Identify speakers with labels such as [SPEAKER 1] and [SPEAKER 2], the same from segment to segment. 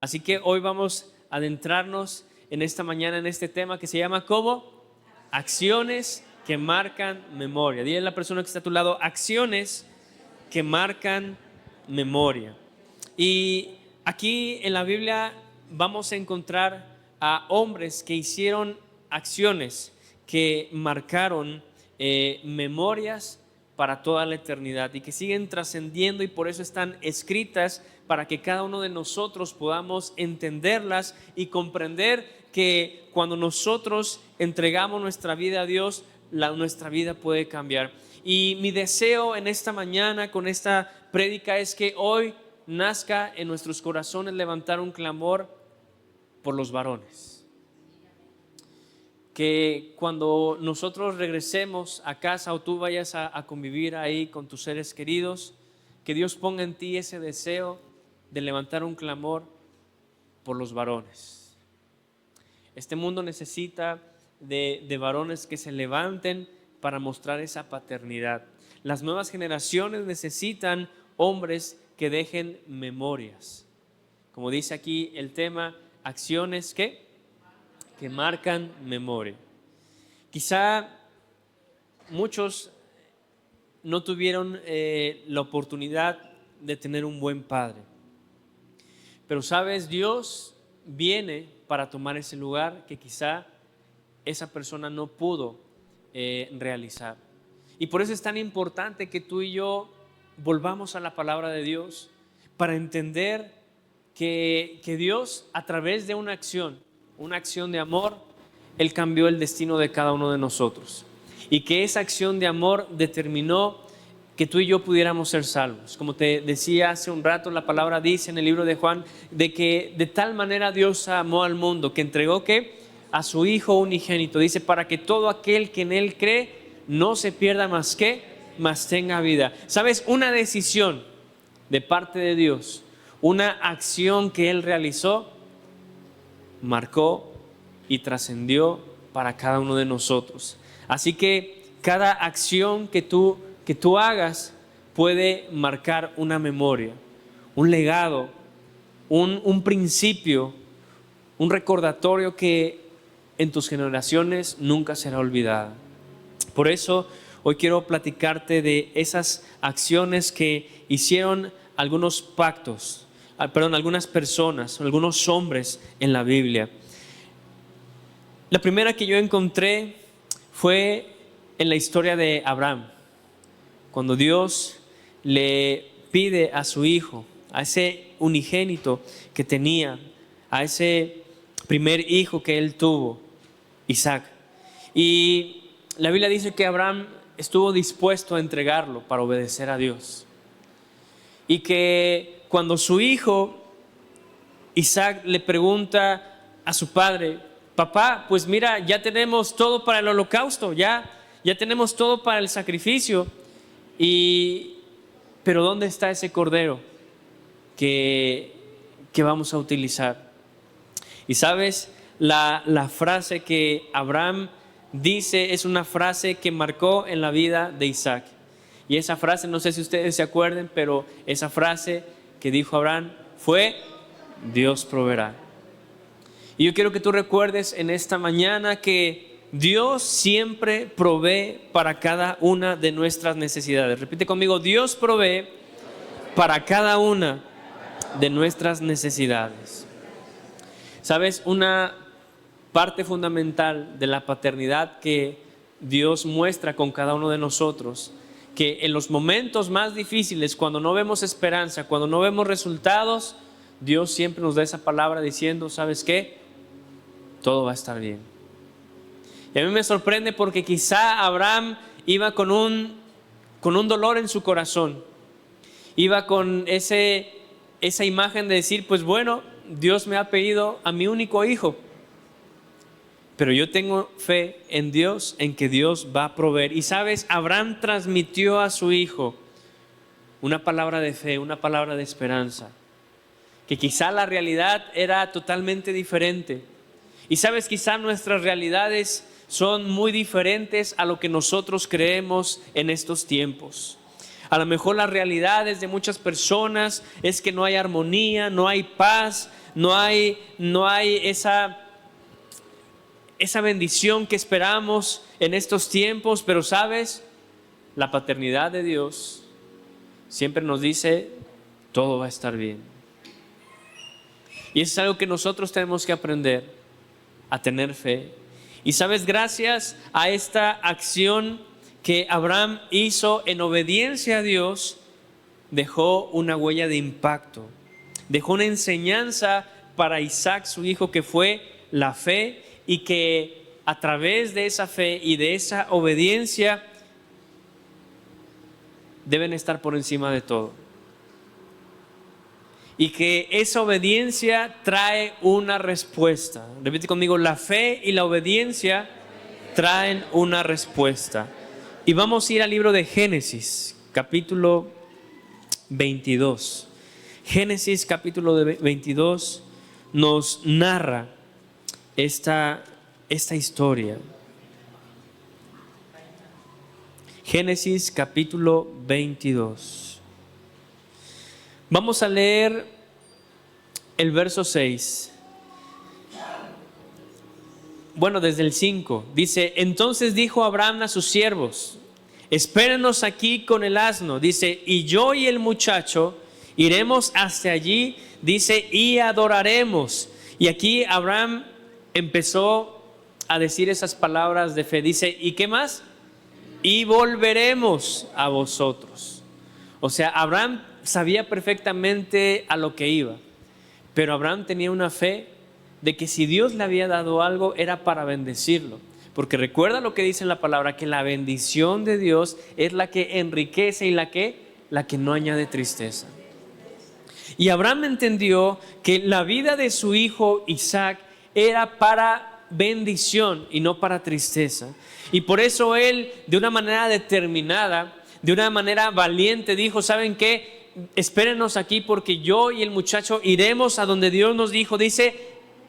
[SPEAKER 1] Así que hoy vamos a adentrarnos en esta mañana en este tema que se llama ¿cómo? Acciones que marcan memoria. Dile a la persona que está a tu lado, acciones que marcan memoria. Y aquí en la Biblia vamos a encontrar a hombres que hicieron acciones que marcaron memorias para toda la eternidad y que siguen trascendiendo, y por eso están escritas para que cada uno de nosotros podamos entenderlas y comprender que cuando nosotros entregamos nuestra vida a Dios, nuestra vida puede cambiar. Y mi deseo en esta mañana con esta prédica es que hoy nazca en nuestros corazones levantar un clamor por los varones. Que cuando nosotros regresemos a casa o tú vayas a convivir ahí con tus seres queridos, que Dios ponga en ti ese deseo de levantar un clamor por los varones. Este mundo necesita de varones que se levanten para mostrar esa paternidad. Las nuevas generaciones necesitan hombres que dejen memorias. Como dice aquí el tema, acciones que marcan memoria. Quizá muchos no tuvieron la oportunidad de tener un buen padre, pero sabes, Dios viene para tomar ese lugar que quizá esa persona no pudo realizar. Y por eso es tan importante que tú y yo volvamos a la palabra de Dios para entender que Dios, a través de una acción de amor, Él cambió el destino de cada uno de nosotros, y que esa acción de amor determinó que tú y yo pudiéramos ser salvos. Como te decía hace un rato, la palabra dice en el libro de Juan de que de tal manera Dios amó al mundo que entregó ¿qué? A su Hijo unigénito. Dice, para que todo aquel que en Él cree no se pierda más que, mas tenga vida. ¿Sabes? Una decisión de parte de Dios, una acción que Él realizó, marcó y trascendió para cada uno de nosotros. Así que cada acción que tú hagas puede marcar una memoria, un legado, un principio, un recordatorio que en tus generaciones nunca será olvidada. Por eso hoy quiero platicarte de esas acciones que hicieron algunos algunas personas, algunos hombres en la Biblia. La primera que yo encontré fue en la historia de Abraham, cuando Dios le pide a su hijo, a ese unigénito que tenía, a ese primer hijo que él tuvo, Isaac. Y la Biblia dice que Abraham estuvo dispuesto a entregarlo para obedecer a Dios. Y que cuando su hijo Isaac le pregunta a su padre, papá, pues mira, ya tenemos todo para el holocausto, ya tenemos todo para el sacrificio, pero ¿dónde está ese cordero que vamos a utilizar? Y sabes, la frase que Abraham dice es una frase que marcó en la vida de Isaac. Y esa frase, no sé si ustedes se acuerdan, pero esa frase que dijo Abraham fue: Dios proveerá. Y yo quiero que tú recuerdes en esta mañana que Dios siempre provee para cada una de nuestras necesidades. Repite conmigo: Dios provee para cada una de nuestras necesidades. ¿Sabes? Una parte fundamental de la paternidad que Dios muestra con cada uno de nosotros, que en los momentos más difíciles, cuando no vemos esperanza, cuando no vemos resultados, Dios siempre nos da esa palabra diciendo, ¿sabes qué? Todo va a estar bien. Y a mí me sorprende porque quizá Abraham iba con un dolor en su corazón, iba con esa imagen de decir, pues bueno, Dios me ha pedido a mi único hijo, pero yo tengo fe en Dios, en que Dios va a proveer. Y sabes, Abraham transmitió a su hijo una palabra de fe, una palabra de esperanza, que quizá la realidad era totalmente diferente. Y sabes, quizá nuestras realidades son muy diferentes a lo que nosotros creemos en estos tiempos. A lo mejor las realidades de muchas personas es que no hay armonía, no hay paz, no hay esa bendición que esperamos en estos tiempos, pero sabes, la paternidad de Dios siempre nos dice, todo va a estar bien. Y eso es algo que nosotros tenemos que aprender, a tener fe. Y sabes, gracias a esta acción que Abraham hizo en obediencia a Dios, dejó una huella de impacto, dejó una enseñanza para Isaac, su hijo, que fue la fe, y que a través de esa fe y de esa obediencia deben estar por encima de todo. Y que esa obediencia trae una respuesta. Repite conmigo, la fe y la obediencia traen una respuesta. Y vamos a ir al libro de Génesis, capítulo 22. Génesis, capítulo 22, nos narra esta historia. Génesis, capítulo 22. Vamos a leer el verso 6. Bueno, desde el 5. Dice, entonces dijo Abraham a sus siervos, espérenos aquí con el asno. Dice, y yo y el muchacho iremos hasta allí. Dice, y adoraremos. Y aquí Abraham empezó a decir esas palabras de fe. Dice, ¿y qué más? Y volveremos a vosotros. O sea, Abraham sabía perfectamente a lo que iba, pero Abraham tenía una fe de que si Dios le había dado algo era para bendecirlo, porque recuerda lo que dice en la palabra, que la bendición de Dios es la que enriquece y la que no añade tristeza. Y Abraham entendió que la vida de su hijo Isaac era para bendición y no para tristeza, y por eso él, de una manera determinada, de una manera valiente, dijo, ¿saben qué? Espérenos aquí, porque yo y el muchacho iremos a donde Dios nos dijo. Dice,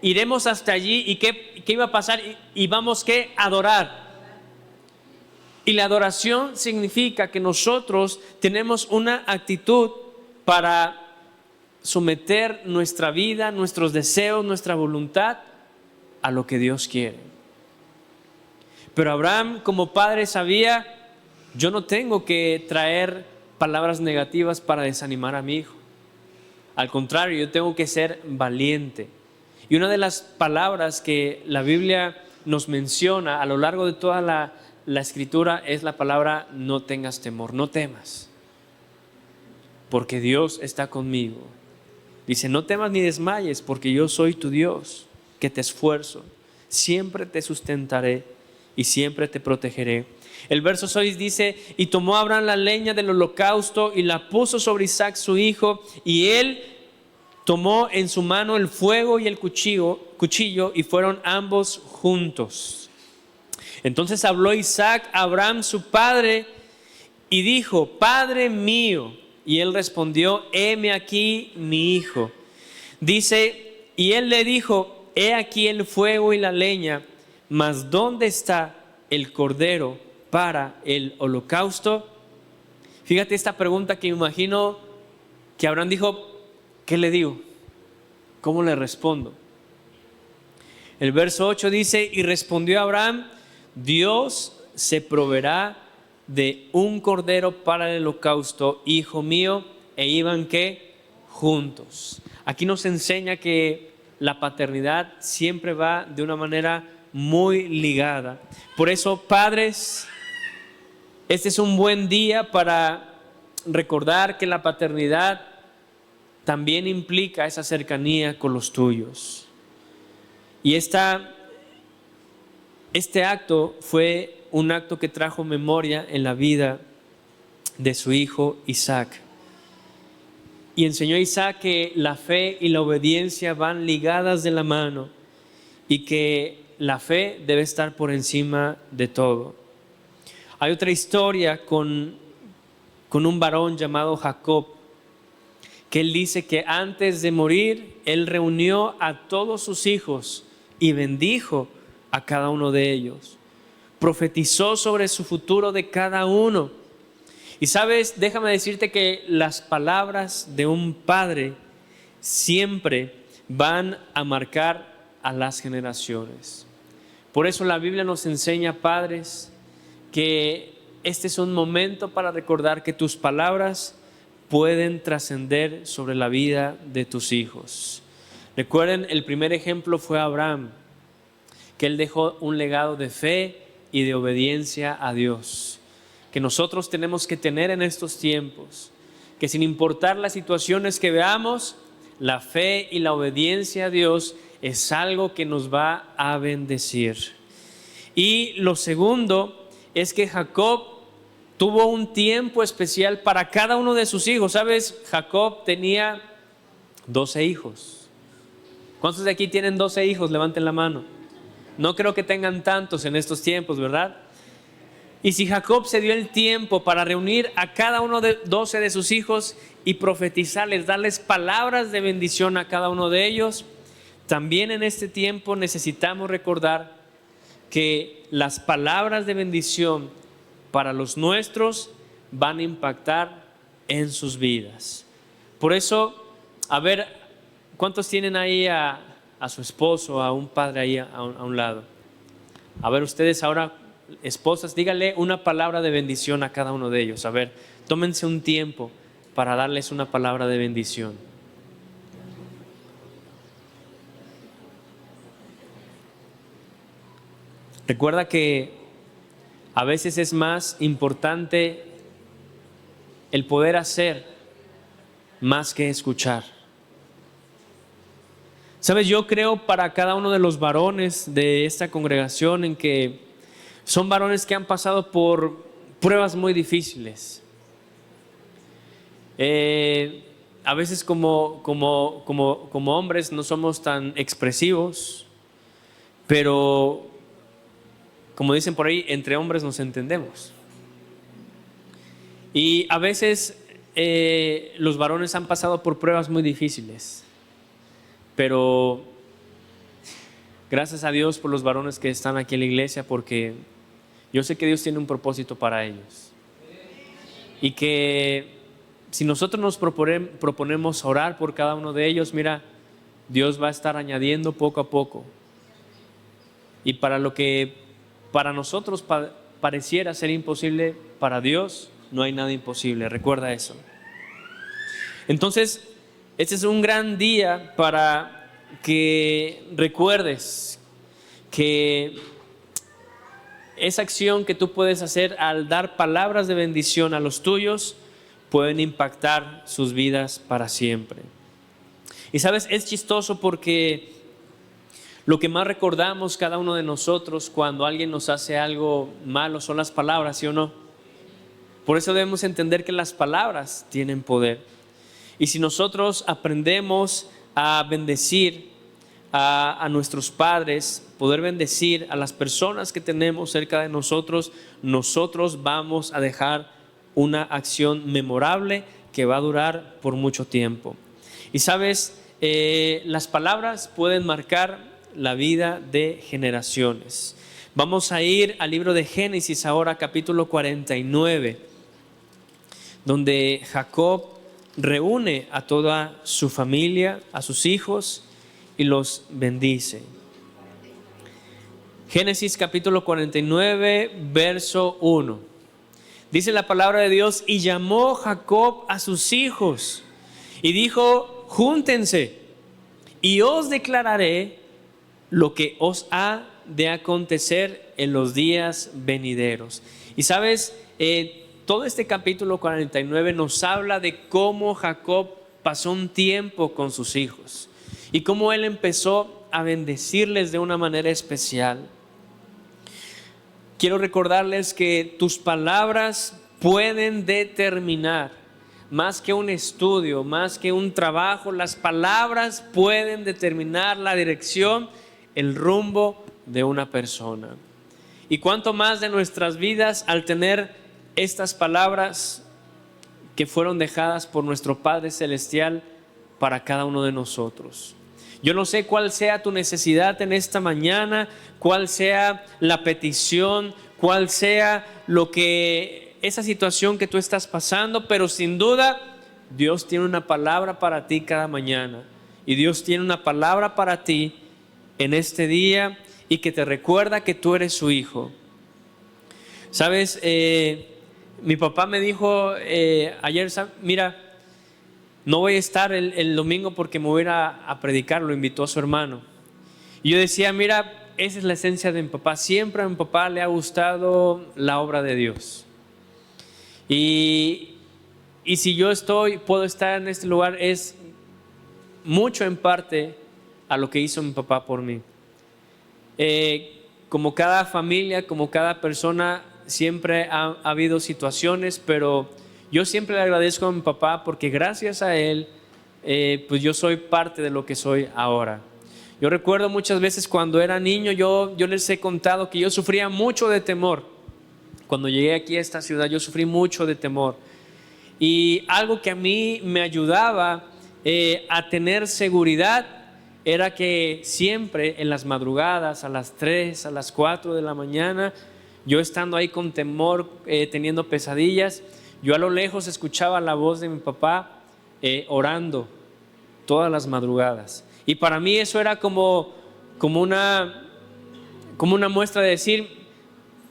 [SPEAKER 1] iremos hasta allí. ¿Y qué iba a pasar? Y vamos ¿qué? A adorar. Y la adoración significa que nosotros tenemos una actitud para someter nuestra vida, nuestros deseos, nuestra voluntad a lo que Dios quiere. Pero Abraham, como padre, sabía, yo no tengo que traer palabras negativas para desanimar a mi hijo. Al contrario, yo tengo que ser valiente. Y una de las palabras que la Biblia nos menciona a lo largo de toda la escritura es la palabra no tengas temor, no temas, porque Dios está conmigo. Dice, no temas ni desmayes, porque yo soy tu Dios, que te esfuerzo, siempre te sustentaré y siempre te protegeré. El verso 6 dice, y tomó Abraham la leña del holocausto y la puso sobre Isaac su hijo, y él tomó en su mano el fuego y el cuchillo y fueron ambos juntos. Entonces habló Isaac a Abraham su padre y dijo, Padre mío. Y él respondió, heme aquí mi hijo. Dice, y él le dijo, he aquí el fuego y la leña, mas ¿dónde está el cordero para el holocausto? Fíjate esta pregunta que me imagino que Abraham dijo, ¿qué le digo? ¿Cómo le respondo? El verso 8 dice, y respondió Abraham, Dios se proveerá de un cordero para el holocausto, hijo mío, e iban ¿qué? Juntos. Aquí nos enseña que la paternidad siempre va de una manera muy ligada. Por eso, padres, este es un buen día para recordar que la paternidad también implica esa cercanía con los tuyos. Y este acto fue un acto que trajo memoria en la vida de su hijo Isaac. Y enseñó a Isaac que la fe y la obediencia van ligadas de la mano y que la fe debe estar por encima de todo. Hay otra historia con un varón llamado Jacob, que él dice que antes de morir, él reunió a todos sus hijos y bendijo a cada uno de ellos. Profetizó sobre su futuro de cada uno. Y sabes, déjame decirte que las palabras de un padre siempre van a marcar a las generaciones. Por eso la Biblia nos enseña, padres, que este es un momento para recordar que tus palabras pueden trascender sobre la vida de tus hijos. Recuerden, el primer ejemplo fue Abraham, que él dejó un legado de fe y de obediencia a Dios, que nosotros tenemos que tener en estos tiempos, que sin importar las situaciones que veamos, la fe y la obediencia a Dios es algo que nos va a bendecir. Y lo segundo es que Jacob tuvo un tiempo especial para cada uno de sus hijos. ¿Sabes? Jacob tenía 12 hijos. ¿Cuántos de aquí tienen 12 hijos? Levanten la mano. No creo que tengan tantos en estos tiempos, ¿verdad? Y si Jacob se dio el tiempo para reunir a cada uno de 12 de sus hijos y profetizarles, darles palabras de bendición a cada uno de ellos, también en este tiempo necesitamos recordar que las palabras de bendición para los nuestros van a impactar en sus vidas. Por eso, a ver, ¿cuántos tienen ahí a su esposo, a un padre ahí a un lado? A ver, ustedes ahora, esposas, díganle una palabra de bendición a cada uno de ellos. A ver, tómense un tiempo para darles una palabra de bendición. Recuerda que a veces es más importante el poder hacer más que escuchar. Sabes, yo creo para cada uno de los varones de esta congregación en que son varones que han pasado por pruebas muy difíciles. A veces como hombres no somos tan expresivos, pero como dicen por ahí, entre hombres nos entendemos. Y a veces los varones han pasado por pruebas muy difíciles, pero gracias a Dios por los varones que están aquí en la iglesia, porque yo sé que Dios tiene un propósito para ellos. Y que si nosotros nos proponemos orar por cada uno de ellos, mira, Dios va a estar añadiendo poco a poco. Y para lo que para nosotros pareciera ser imposible, para Dios no hay nada imposible. Recuerda eso. Entonces, este es un gran día para que recuerdes que esa acción que tú puedes hacer al dar palabras de bendición a los tuyos pueden impactar sus vidas para siempre. Y sabes, es chistoso porque lo que más recordamos cada uno de nosotros cuando alguien nos hace algo malo son las palabras, ¿sí o no? Por eso debemos entender que las palabras tienen poder. Y si nosotros aprendemos a bendecir a nuestros padres, poder bendecir a las personas que tenemos cerca de nosotros, nosotros vamos a dejar una acción memorable que va a durar por mucho tiempo. Y sabes, las palabras pueden marcar la vida de generaciones. Vamos a ir al libro de Génesis ahora, capítulo 49, donde Jacob reúne a toda su familia, a sus hijos, y los bendice. Génesis capítulo 49, verso 1. Dice la palabra de Dios: y llamó Jacob a sus hijos y dijo: júntense y os declararé lo que os ha de acontecer en los días venideros. Y sabes, todo este capítulo 49 nos habla de cómo Jacob pasó un tiempo con sus hijos y cómo él empezó a bendecirles de una manera especial. Quiero recordarles que tus palabras pueden determinar, más que un estudio, más que un trabajo, las palabras pueden determinar la dirección, el rumbo de una persona. Y cuánto más de nuestras vidas al tener estas palabras que fueron dejadas por nuestro Padre Celestial para cada uno de nosotros. Yo no sé cuál sea tu necesidad en esta mañana, cuál sea la petición, cuál sea esa situación que tú estás pasando, pero sin duda Dios tiene una palabra para ti cada mañana. y Dios tiene una palabra para ti en este día y que te recuerda que tú eres su hijo. Sabes, mi papá me dijo ayer, mira, no voy a estar el domingo porque me voy a ir a predicar, lo invitó a su hermano. Y yo decía, mira, esa es la esencia de mi papá. Siempre a mi papá le ha gustado la obra de Dios. Y si yo puedo estar en este lugar, es mucho en parte a lo que hizo mi papá por mí. Como cada familia, como cada persona, siempre ha habido situaciones, pero yo siempre le agradezco a mi papá porque gracias a él, pues yo soy parte de lo que soy ahora. Yo recuerdo muchas veces cuando era niño, yo les he contado que yo sufría mucho de temor. Cuando llegué aquí a esta ciudad, yo sufrí mucho de temor. Y algo que a mí me ayudaba a tener seguridad era que siempre en las madrugadas, a las 3, a las 4 de la mañana, yo estando ahí con temor, teniendo pesadillas, yo a lo lejos escuchaba la voz de mi papá orando todas las madrugadas. Y para mí eso era como una muestra de decir,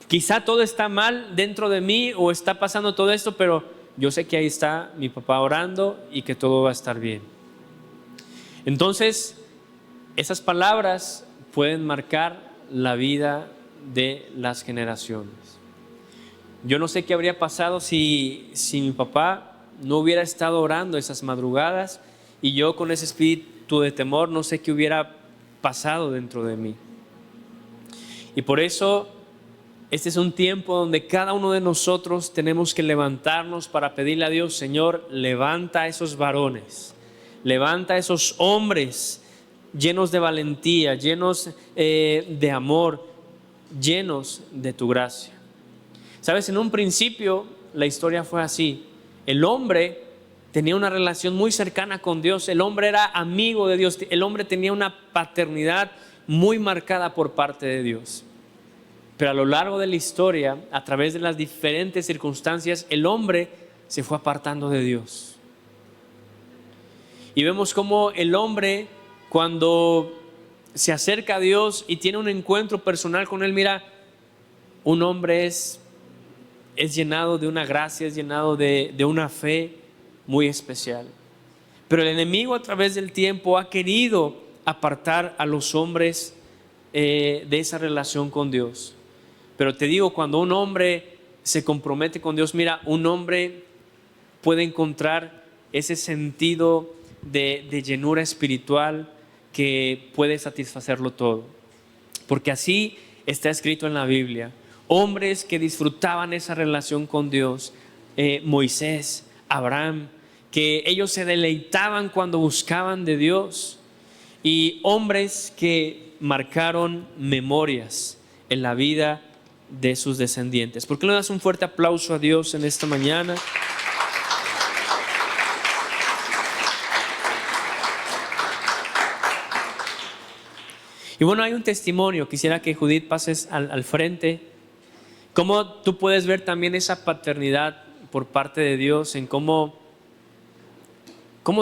[SPEAKER 1] quizá todo está mal dentro de mí o está pasando todo esto, pero yo sé que ahí está mi papá orando y que todo va a estar bien. Entonces, esas palabras pueden marcar la vida de las generaciones. Yo no sé qué habría pasado si mi papá no hubiera estado orando esas madrugadas y yo con ese espíritu de temor no sé qué hubiera pasado dentro de mí. Y por eso este es un tiempo donde cada uno de nosotros tenemos que levantarnos para pedirle a Dios, Señor, levanta a esos varones, levanta a esos hombres llenos de valentía, llenos de amor, llenos de tu gracia. Sabes, en un principio la historia fue así. El hombre tenía una relación muy cercana con Dios, el hombre era amigo de Dios, el hombre tenía una paternidad muy marcada por parte de Dios. Pero a lo largo de la historia, a través de las diferentes circunstancias, el hombre se fue apartando de Dios. Y vemos cómo el hombre, cuando se acerca a Dios y tiene un encuentro personal con Él, mira, un hombre es llenado de una gracia, es llenado de una fe muy especial. Pero el enemigo a través del tiempo ha querido apartar a los hombres de esa relación con Dios. Pero te digo, cuando un hombre se compromete con Dios, mira, un hombre puede encontrar ese sentido de llenura espiritual que puede satisfacerlo todo. Porque así está escrito en la Biblia. Hombres que disfrutaban esa relación con Dios, Moisés, Abraham, que ellos se deleitaban cuando buscaban de Dios, y hombres que marcaron memorias en la vida de sus descendientes. ¿Por qué no das un fuerte aplauso a Dios en esta mañana? Y bueno, hay un testimonio, quisiera que Judith pases al frente. Cómo tú puedes ver también esa paternidad por parte de Dios, en cómo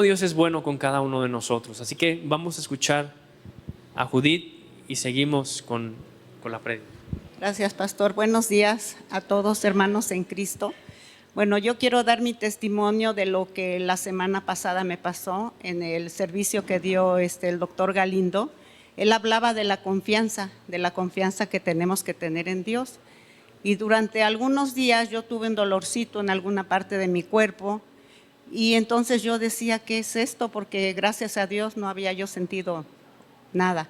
[SPEAKER 1] Dios es bueno con cada uno de nosotros. Así que vamos a escuchar a Judith y seguimos con la prédica.
[SPEAKER 2] Gracias, pastor. Buenos días a todos, hermanos en Cristo. Bueno, yo quiero dar mi testimonio de lo que la semana pasada me pasó en el servicio que dio el doctor Galindo. Él hablaba de la confianza que tenemos que tener en Dios. Y durante algunos días yo tuve un dolorcito en alguna parte de mi cuerpo. Y entonces yo decía, ¿qué es esto? Porque gracias a Dios no había yo sentido nada.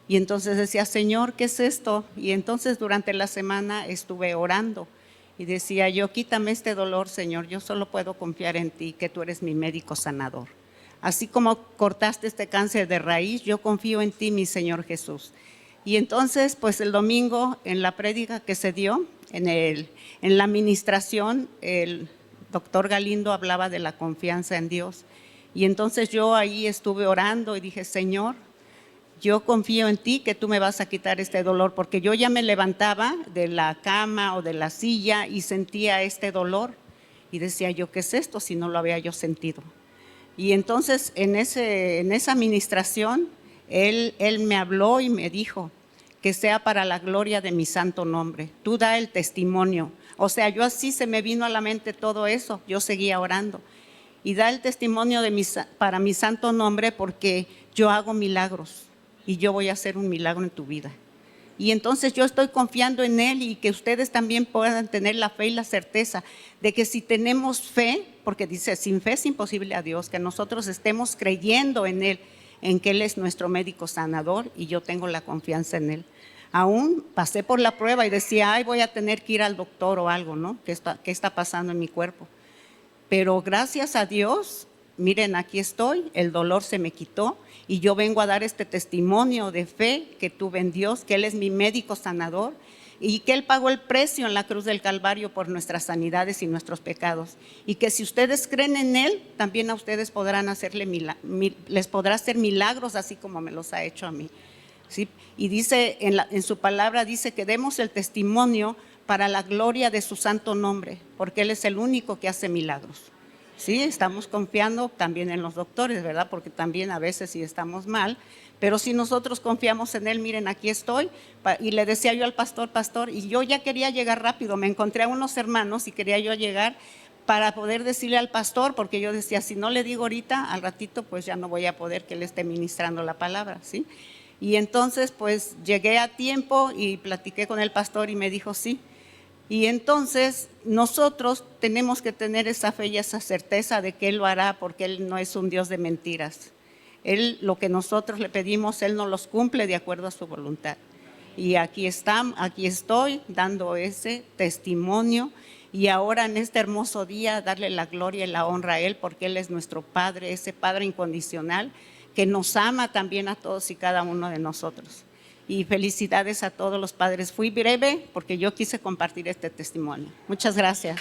[SPEAKER 2] Y entonces decía, Señor, ¿qué es esto? Y entonces durante la semana estuve orando y decía yo, quítame este dolor, Señor, yo solo puedo confiar en ti, que tú eres mi médico sanador. Así como cortaste este cáncer de raíz, yo confío en ti, mi Señor Jesús. Y entonces, pues el domingo en la prédica que se dio, en la administración, el doctor Galindo hablaba de la confianza en Dios. Y entonces yo ahí estuve orando y dije, Señor, yo confío en ti que tú me vas a quitar este dolor, porque yo ya me levantaba de la cama o de la silla y sentía este dolor y decía yo, ¿qué es esto si no lo había yo sentido? Y entonces en esa administración, él me habló y me dijo que sea para la gloria de mi santo nombre. Tú da el testimonio. O sea, yo así se me vino a la mente todo eso, yo seguía orando. Y da el testimonio para mi santo nombre, porque yo hago milagros y yo voy a hacer un milagro en tu vida. Y entonces yo estoy confiando en Él, y que ustedes también puedan tener la fe y la certeza de que si tenemos fe, porque dice, sin fe es imposible a Dios, que nosotros estemos creyendo en Él, en que Él es nuestro médico sanador, y yo tengo la confianza en Él. Aún pasé por la prueba y decía, ay, voy a tener que ir al doctor o algo, ¿no? ¿Qué está pasando en mi cuerpo? Pero gracias a Dios, miren, aquí estoy, el dolor se me quitó, y yo vengo a dar este testimonio de fe que tuve en Dios, que Él es mi médico sanador y que Él pagó el precio en la cruz del Calvario por nuestras sanidades y nuestros pecados. Y que si ustedes creen en Él, también a ustedes podrán les podrá hacer milagros, así como me los ha hecho a mí. ¿Sí? Y dice, en su palabra dice que demos el testimonio para la gloria de su santo nombre, porque Él es el único que hace milagros. Sí, estamos confiando también en los doctores, ¿verdad? Porque también a veces sí estamos mal, pero si nosotros confiamos en Él, miren, aquí estoy. Y le decía yo al pastor, y yo ya quería llegar rápido, me encontré a unos hermanos y quería yo llegar para poder decirle al pastor, porque yo decía, si no le digo ahorita, al ratito, pues ya no voy a poder que Él esté ministrando la palabra, ¿sí? Y entonces, pues llegué a tiempo y platiqué con el pastor y me dijo, sí. Y entonces nosotros tenemos que tener esa fe y esa certeza de que Él lo hará, porque Él no es un Dios de mentiras. Él, lo que nosotros le pedimos, Él nos los cumple de acuerdo a su voluntad. Y aquí estoy dando ese testimonio, y ahora en este hermoso día darle la gloria y la honra a Él, porque Él es nuestro Padre, ese Padre incondicional que nos ama también a todos y cada uno de nosotros. Y felicidades a todos los padres. Fui breve porque yo quise compartir este testimonio. Muchas gracias.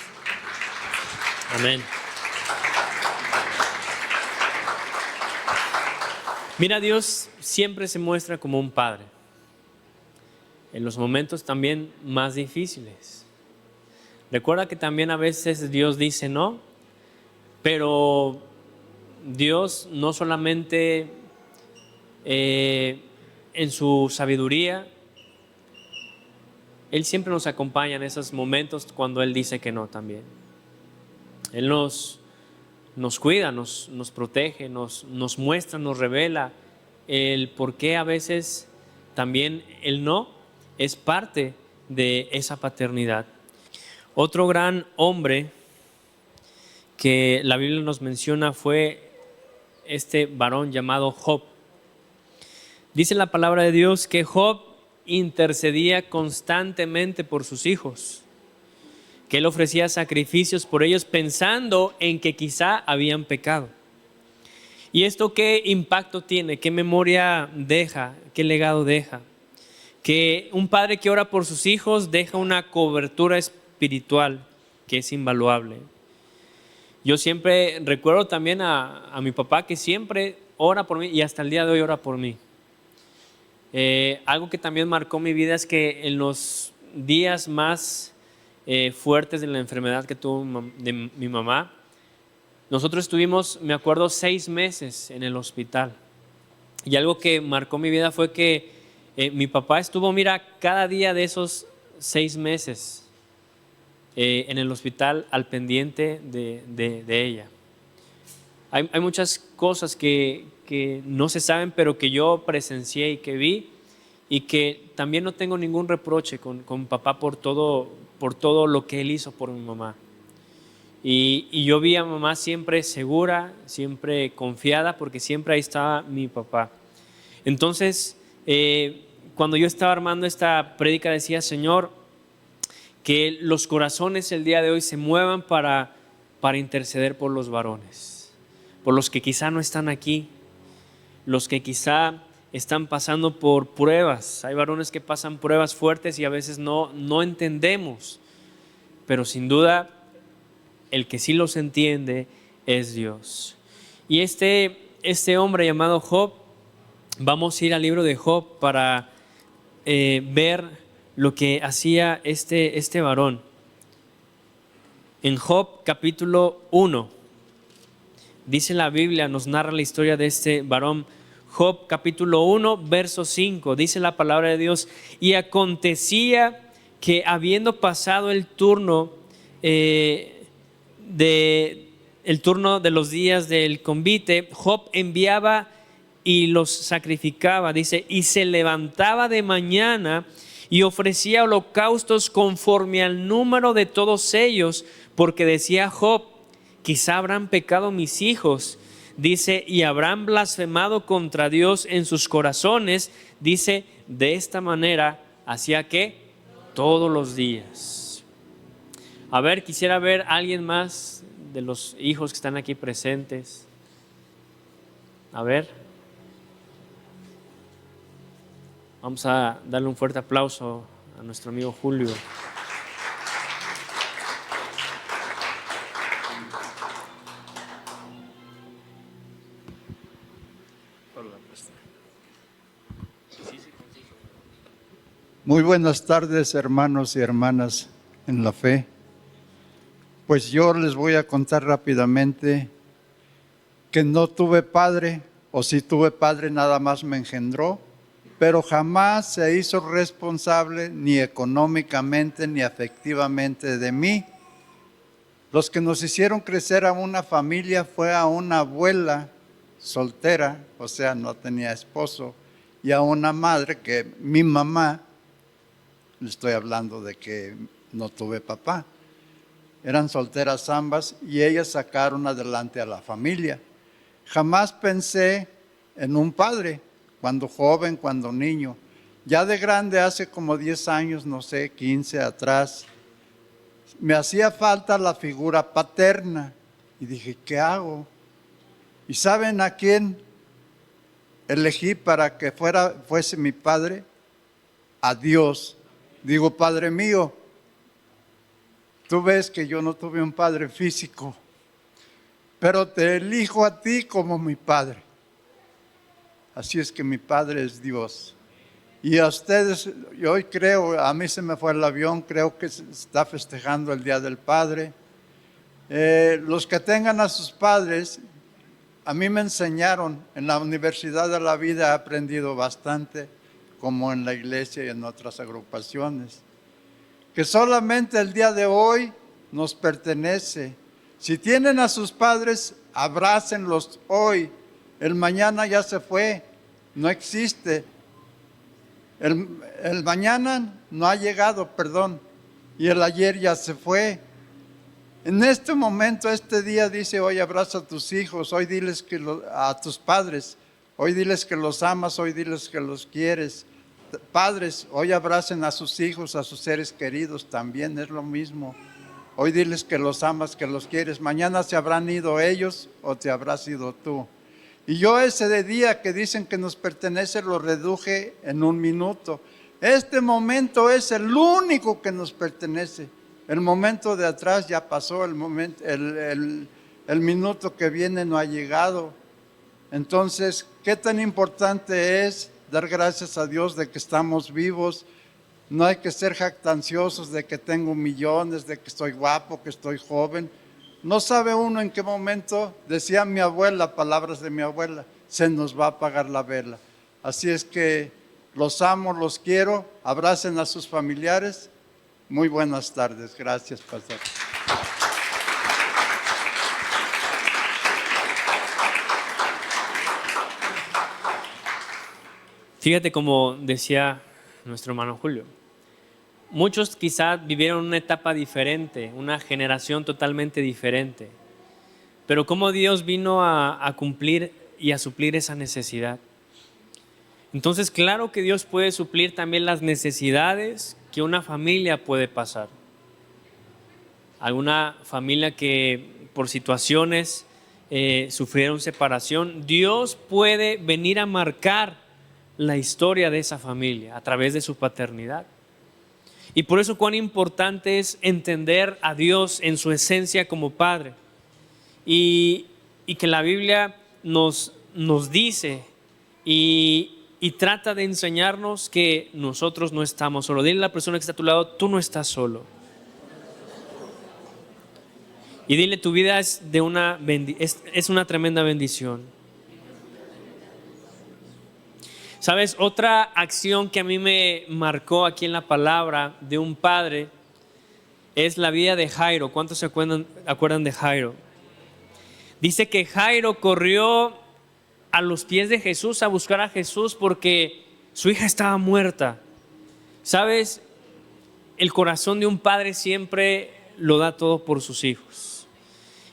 [SPEAKER 1] Amén. Mira, Dios siempre se muestra como un padre, en los momentos también más difíciles. Recuerda que también a veces Dios dice no, pero Dios no solamente en su sabiduría, Él siempre nos acompaña en esos momentos cuando Él dice que no también. Él nos cuida, nos protege, nos muestra, nos revela el por qué a veces también el no es parte de esa paternidad. Otro gran hombre que la Biblia nos menciona fue este varón llamado Job. Dice la palabra de Dios que Job intercedía constantemente por sus hijos, que él ofrecía sacrificios por ellos pensando en que quizá habían pecado. ¿Y esto qué impacto tiene? ¿Qué memoria deja? ¿Qué legado deja? Que un padre que ora por sus hijos deja una cobertura espiritual que es invaluable. Yo siempre recuerdo también a mi papá, que siempre ora por mí y hasta el día de hoy ora por mí. Algo que también marcó mi vida es que en los días más fuertes de la enfermedad que tuvo de mi mamá, nosotros estuvimos, me acuerdo, 6 meses en el hospital. Y algo que marcó mi vida fue que mi papá estuvo, mira, cada día de esos 6 meses en el hospital al pendiente de ella. Hay muchas cosas que no se saben, pero que yo presencié y que vi, y que también no tengo ningún reproche con papá por todo lo que él hizo por mi mamá. Y yo vi a mamá siempre segura, siempre confiada, porque siempre ahí estaba mi papá. Entonces, cuando yo estaba armando esta prédica, decía, Señor, que los corazones el día de hoy se muevan para interceder por los varones, por los que quizá no están aquí, los que quizá están pasando por pruebas. Hay varones que pasan pruebas fuertes y a veces no entendemos, pero sin duda el que sí los entiende es Dios. Y este hombre llamado Job, vamos a ir al libro de Job para ver lo que hacía este varón. En Job capítulo 1, Dice la Biblia, nos narra la historia de este varón. Job capítulo 1, verso 5, dice la palabra de Dios: y acontecía que habiendo pasado el turno de los días del convite, Job enviaba y los sacrificaba, dice, y se levantaba de mañana y ofrecía holocaustos conforme al número de todos ellos, porque decía Job: quizá habrán pecado mis hijos, dice, y habrán blasfemado contra Dios en sus corazones, dice, de esta manera hacía que todos los días. A ver, quisiera ver a alguien más de los hijos que están aquí presentes. A ver, vamos a darle un fuerte aplauso a nuestro amigo Julio.
[SPEAKER 3] Muy buenas tardes, hermanos y hermanas en la fe. Pues yo les voy a contar rápidamente que no tuve padre, o si tuve padre nada más me engendró, pero jamás se hizo responsable ni económicamente ni afectivamente de mí. Los que nos hicieron crecer a una familia fue a una abuela soltera, o sea, no tenía esposo, y a una madre que mi mamá, le estoy hablando de que no tuve papá, eran solteras ambas y ellas sacaron adelante a la familia. Jamás pensé en un padre, cuando joven, cuando niño. Ya de grande, hace como 10 años, no sé, 15 atrás, me hacía falta la figura paterna y dije, ¿qué hago? ¿Y saben a quién elegí para que fuese mi padre? A Dios. Digo, Padre mío, tú ves que yo no tuve un padre físico, pero te elijo a ti como mi padre. Así es que mi padre es Dios. Y a ustedes, yo hoy creo, a mí se me fue el avión, creo que se está festejando el Día del Padre. Los que tengan a sus padres, a mí me enseñaron, en la Universidad de la Vida he aprendido bastante, como en la iglesia y en otras agrupaciones, que solamente el día de hoy nos pertenece. Si tienen a sus padres, abrácenlos hoy. El mañana ya se fue, no existe. El mañana no ha llegado, perdón, y el ayer ya se fue. En este momento, este día dice, hoy abraza a tus hijos, hoy diles a tus padres, hoy diles que los amas, hoy diles que los quieres. Padres, hoy abracen a sus hijos, a sus seres queridos, también es lo mismo. Hoy diles que los amas, que los quieres. Mañana se habrán ido ellos o te habrás ido tú. Y yo ese día que dicen que nos pertenece lo reduje en 1 minuto. Este momento es el único que nos pertenece. El momento de atrás ya pasó, el minuto que viene no ha llegado. Entonces, ¿qué tan importante es dar gracias a Dios de que estamos vivos? No hay que ser jactanciosos de que tengo millones, de que estoy guapo, que estoy joven. No sabe uno en qué momento, decía mi abuela, palabras de mi abuela, se nos va a apagar la vela. Así es que los amo, los quiero, abracen a sus familiares. Muy buenas tardes, gracias, pastor.
[SPEAKER 1] Fíjate, como decía nuestro hermano Julio, muchos quizás vivieron una etapa diferente, una generación totalmente diferente, pero cómo Dios vino a cumplir y a suplir esa necesidad. Entonces, claro que Dios puede suplir también las necesidades que una familia puede pasar. Alguna familia que por situaciones sufrieron separación, Dios puede venir a marcar la historia de esa familia a través de su paternidad. Y por eso cuán importante es entender a Dios en su esencia como Padre. Y que la Biblia nos dice y trata de enseñarnos que nosotros no estamos solos. Dile a la persona que está a tu lado, tú no estás solo. Y dile, tu vida es una tremenda bendición. ¿Sabes? Otra acción que a mí me marcó aquí en la palabra de un padre es la vida de Jairo. ¿Cuántos se acuerdan de Jairo? Dice que Jairo corrió a los pies de Jesús a buscar a Jesús porque su hija estaba muerta. ¿Sabes? El corazón de un padre siempre lo da todo por sus hijos.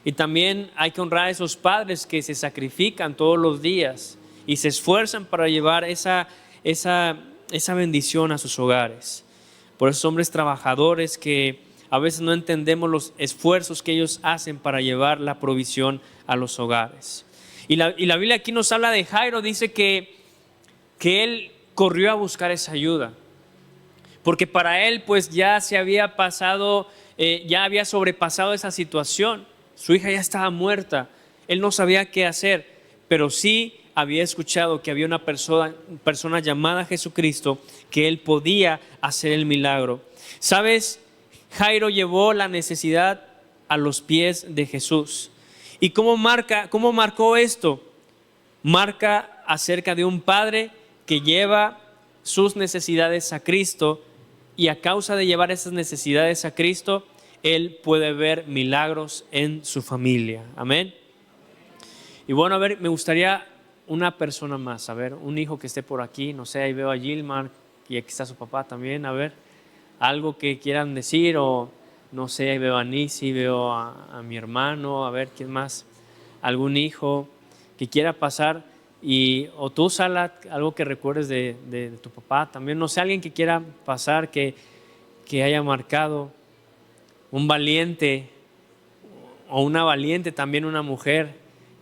[SPEAKER 1] Y también hay que honrar a esos padres que se sacrifican todos los días y se esfuerzan para llevar esa bendición a sus hogares. Por esos hombres trabajadores que a veces no entendemos los esfuerzos que ellos hacen para llevar la provisión a los hogares. Y la Biblia aquí nos habla de Jairo, dice que él corrió a buscar esa ayuda. Porque para él pues ya se había pasado, ya había sobrepasado esa situación. Su hija ya estaba muerta, él no sabía qué hacer, pero sí había escuchado que había una persona llamada Jesucristo, que él podía hacer el milagro. ¿Sabes? Jairo llevó la necesidad a los pies de Jesús. ¿Y cómo marcó esto? Marca acerca de un padre que lleva sus necesidades a Cristo, y a causa de llevar esas necesidades a Cristo, él puede ver milagros en su familia. Amén. Y bueno, a ver, me gustaría una persona más, a ver, un hijo que esté por aquí, no sé, ahí veo a Gilmar y aquí está su papá también, a ver, algo que quieran decir, o no sé, ahí veo a Nisi, veo a mi hermano, a ver, ¿quién más? Algún hijo que quiera pasar, o tú, Sala, algo que recuerdes de tu papá, también, no sé, alguien que quiera pasar, que haya marcado, un valiente o una valiente, también una mujer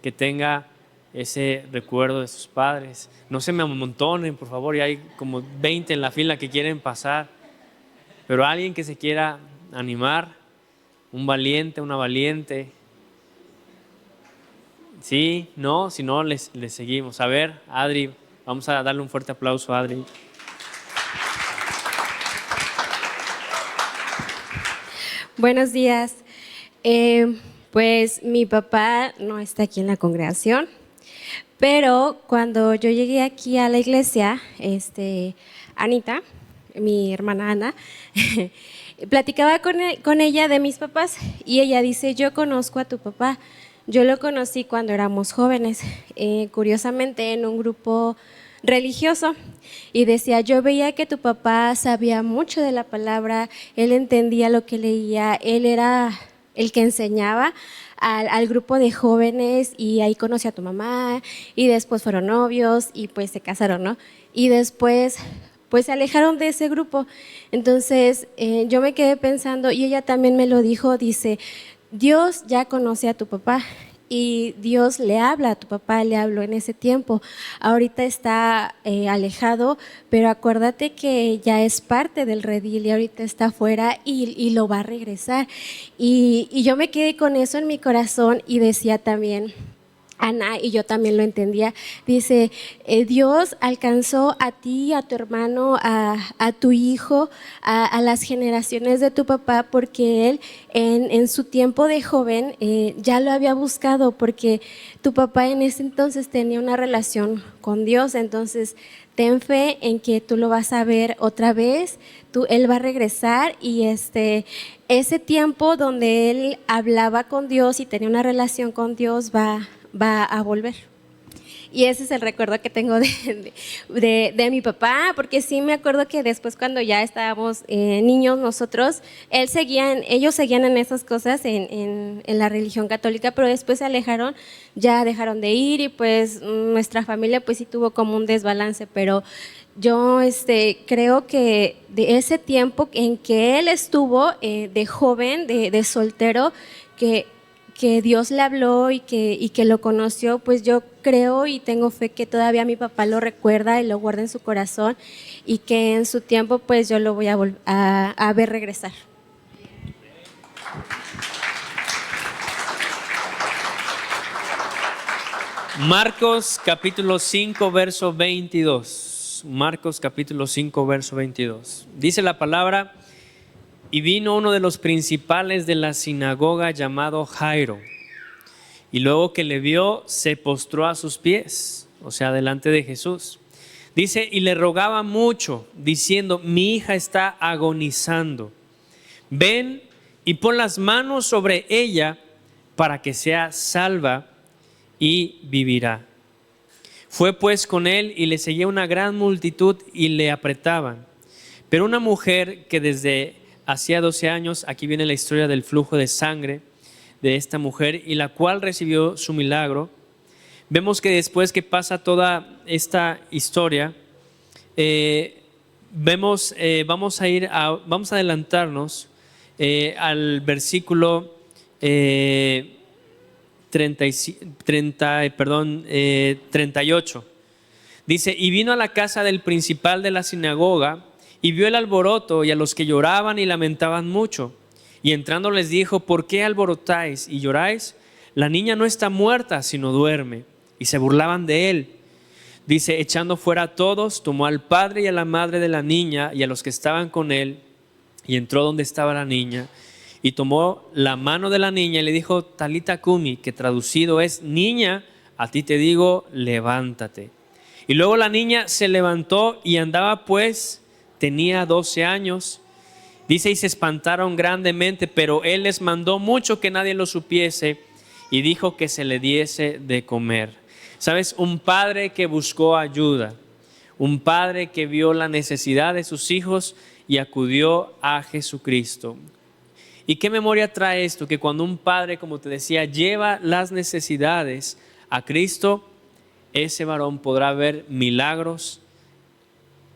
[SPEAKER 1] que tenga ese recuerdo de sus padres. No se me amontonen, por favor, ya hay como 20 en la fila que quieren pasar, pero alguien que se quiera animar, un valiente, una valiente. Sí, no, si no, les seguimos. A ver, Adri, vamos a darle un fuerte aplauso a Adri.
[SPEAKER 4] Buenos días. Pues mi papá no está aquí en la congregación, pero cuando yo llegué aquí a la iglesia, Anita, mi hermana Ana, platicaba con ella de mis papás y ella dice, yo conozco a tu papá, yo lo conocí cuando éramos jóvenes, curiosamente en un grupo religioso, y decía, yo veía que tu papá sabía mucho de la palabra, él entendía lo que leía, él era el que enseñaba al grupo de jóvenes, y ahí conoció a tu mamá y después fueron novios y pues se casaron, ¿no? Y después pues se alejaron de ese grupo. Entonces yo me quedé pensando, y ella también me lo dijo, dice, Dios ya conoce a tu papá y Dios le habla a tu papá, le habló en ese tiempo. Ahorita está alejado, pero acuérdate que ya es parte del redil y ahorita está afuera y lo va a regresar. Y yo me quedé con eso en mi corazón y decía también, Ana, y yo también lo entendía, dice, Dios alcanzó a ti, a tu hermano, a tu hijo, a las generaciones de tu papá, porque él en su tiempo de joven ya lo había buscado, porque tu papá en ese entonces tenía una relación con Dios. Entonces ten fe en que tú lo vas a ver otra vez, él va a regresar, y ese tiempo donde él hablaba con Dios y tenía una relación con Dios va a volver. Y ese es el recuerdo que tengo de mi papá, porque sí me acuerdo que después, cuando ya estábamos niños nosotros, ellos seguían en esas cosas, en la religión católica, pero después se alejaron, ya dejaron de ir, y pues nuestra familia pues sí tuvo como un desbalance. Pero yo creo que de ese tiempo en que él estuvo de joven, de soltero, que Dios le habló y que lo conoció, pues yo creo y tengo fe que todavía mi papá lo recuerda y lo guarda en su corazón, y que en su tiempo pues yo lo voy a ver regresar.
[SPEAKER 1] Marcos capítulo 5, verso 22. Marcos capítulo 5, verso 22. Dice la palabra: y vino uno de los principales de la sinagoga llamado Jairo, y luego que le vio, se postró a sus pies, o sea, delante de Jesús. Dice, y le rogaba mucho, diciendo, mi hija está agonizando. Ven y pon las manos sobre ella para que sea salva y vivirá. Fue pues con él y le seguía una gran multitud y le apretaban. Pero una mujer que desde hacía 12 años, aquí viene la historia del flujo de sangre de esta mujer, y la cual recibió su milagro. Vemos que después que pasa toda esta historia, vamos a adelantarnos al versículo 38. Dice, y vino a la casa del principal de la sinagoga y vio el alboroto y a los que lloraban y lamentaban mucho. Y entrando les dijo, ¿por qué alborotáis y lloráis? La niña no está muerta, sino duerme. Y se burlaban de él. Dice, echando fuera a todos, tomó al padre y a la madre de la niña y a los que estaban con él, y entró donde estaba la niña, y tomó la mano de la niña y le dijo, Talita Cumi, que traducido es, niña, a ti te digo, levántate. Y luego la niña se levantó y andaba, pues tenía 12 años. Dice, y se espantaron grandemente, pero él les mandó mucho que nadie lo supiese y dijo que se le diese de comer. ¿Sabes? Un padre que buscó ayuda, un padre que vio la necesidad de sus hijos y acudió a Jesucristo. ¿Y qué memoria trae esto? Que cuando un padre, como te decía, lleva las necesidades a Cristo, ese varón podrá ver milagros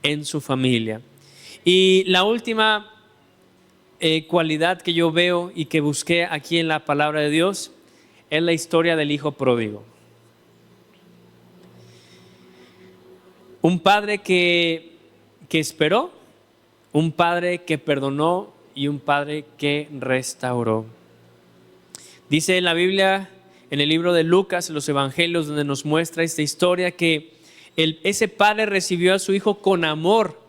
[SPEAKER 1] en su familia. Y la última cualidad que yo veo y que busqué aquí en la palabra de Dios es la historia del hijo pródigo. Un padre que esperó, un padre que perdonó y un padre que restauró. Dice en la Biblia, en el libro de Lucas, en los evangelios, donde nos muestra esta historia, que ese padre recibió a su hijo con amor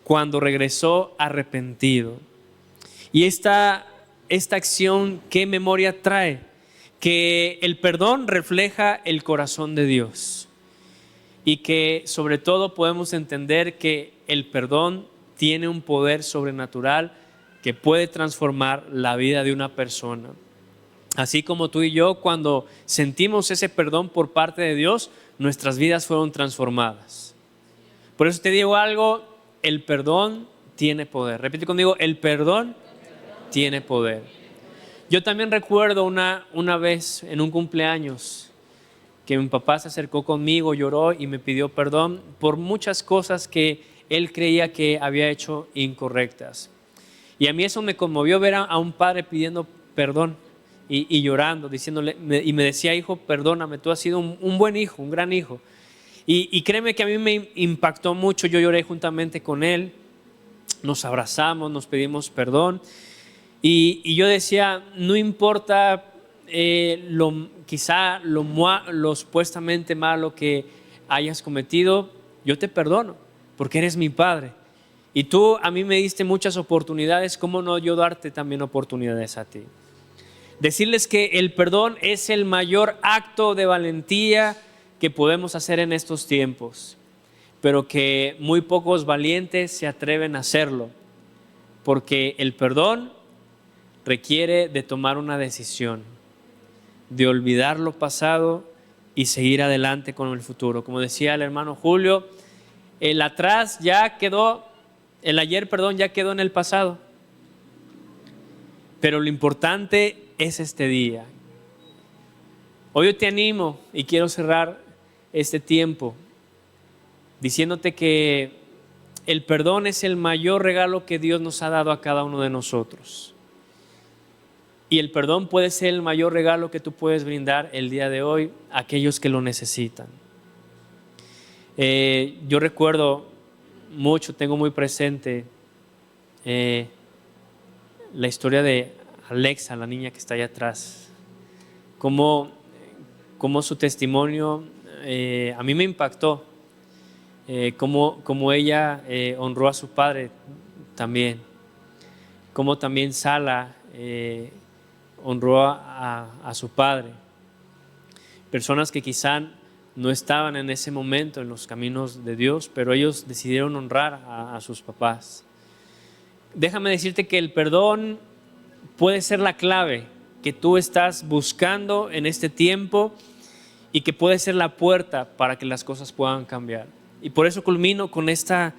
[SPEAKER 1] cuando regresó arrepentido. Y esta acción, ¿qué memoria trae? Que el perdón refleja el corazón de Dios. Y que sobre todo podemos entender que el perdón tiene un poder sobrenatural que puede transformar la vida de una persona. Así como tú y yo, cuando sentimos ese perdón por parte de Dios, nuestras vidas fueron transformadas. Por eso te digo algo, el perdón tiene poder. Repite conmigo, el perdón tiene poder. Yo también recuerdo una vez en un cumpleaños que mi papá se acercó conmigo, lloró y me pidió perdón por muchas cosas que él creía que había hecho incorrectas. Y a mí eso me conmovió ver a un padre pidiendo perdón y llorando, diciéndole, y me decía, hijo, perdóname, tú has sido un buen hijo, un gran hijo. Y créeme que a mí me impactó mucho, yo lloré juntamente con él, nos abrazamos, nos pedimos perdón. Y yo decía, no importa quizá lo supuestamente malo que hayas cometido, yo te perdono, porque eres mi padre. Y tú a mí me diste muchas oportunidades, ¿cómo no yo darte también oportunidades a ti? Decirles que el perdón es el mayor acto de valentía que podemos hacer en estos tiempos, pero que muy pocos valientes se atreven a hacerlo, porque el perdón requiere de tomar una decisión, de olvidar lo pasado y seguir adelante con el futuro. Como decía el hermano Julio, el atrás ya quedó, el ayer, ya quedó en el pasado. Pero lo importante es este día. Hoy yo te animo y quiero cerrar este tiempo diciéndote que el perdón es el mayor regalo que Dios nos ha dado a cada uno de nosotros. Y el perdón puede ser el mayor regalo que tú puedes brindar el día de hoy a aquellos que lo necesitan. Yo recuerdo mucho, tengo muy presente la historia de Alexa, la niña que está allá atrás. Cómo su testimonio a mí me impactó. Cómo ella honró a su padre también. cómo también Sala honró a su padre. Personas que quizá no estaban en ese momento en los caminos de Dios, pero ellos decidieron honrar a sus papás. Déjame decirte que el perdón puede ser la clave que tú estás buscando en este tiempo y que puede ser la puerta para que las cosas puedan cambiar. Y por eso culmino con esta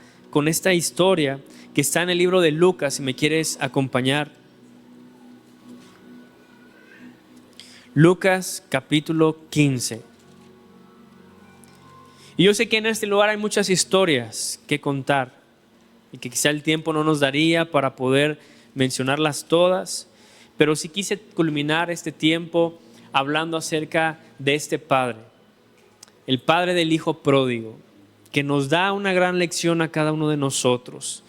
[SPEAKER 1] historia que está en el libro de Lucas, si me quieres acompañar. Lucas capítulo 15. Y yo sé que en este lugar hay muchas historias que contar y que quizá el tiempo no nos daría para poder mencionarlas todas, pero sí quise culminar este tiempo hablando acerca de este padre, el padre del hijo pródigo, que nos da una gran lección a cada uno de nosotros.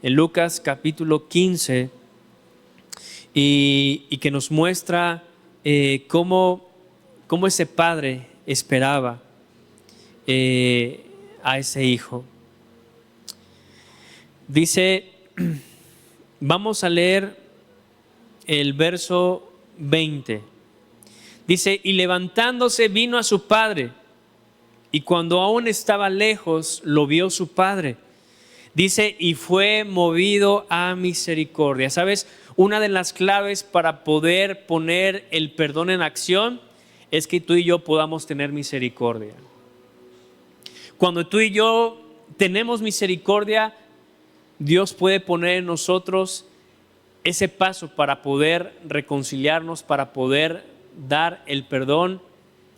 [SPEAKER 1] En Lucas capítulo 15 y que nos muestra cómo ese padre esperaba a ese hijo. Dice, vamos a leer el verso 20. Dice, y levantándose vino a su padre, y cuando aún estaba lejos, lo vio su padre. Dice, y fue movido a misericordia. ¿Sabes? Una de las claves para poder poner el perdón en acción es que tú y yo podamos tener misericordia. Cuando tú y yo tenemos misericordia, Dios puede poner en nosotros ese paso para poder reconciliarnos, para poder dar el perdón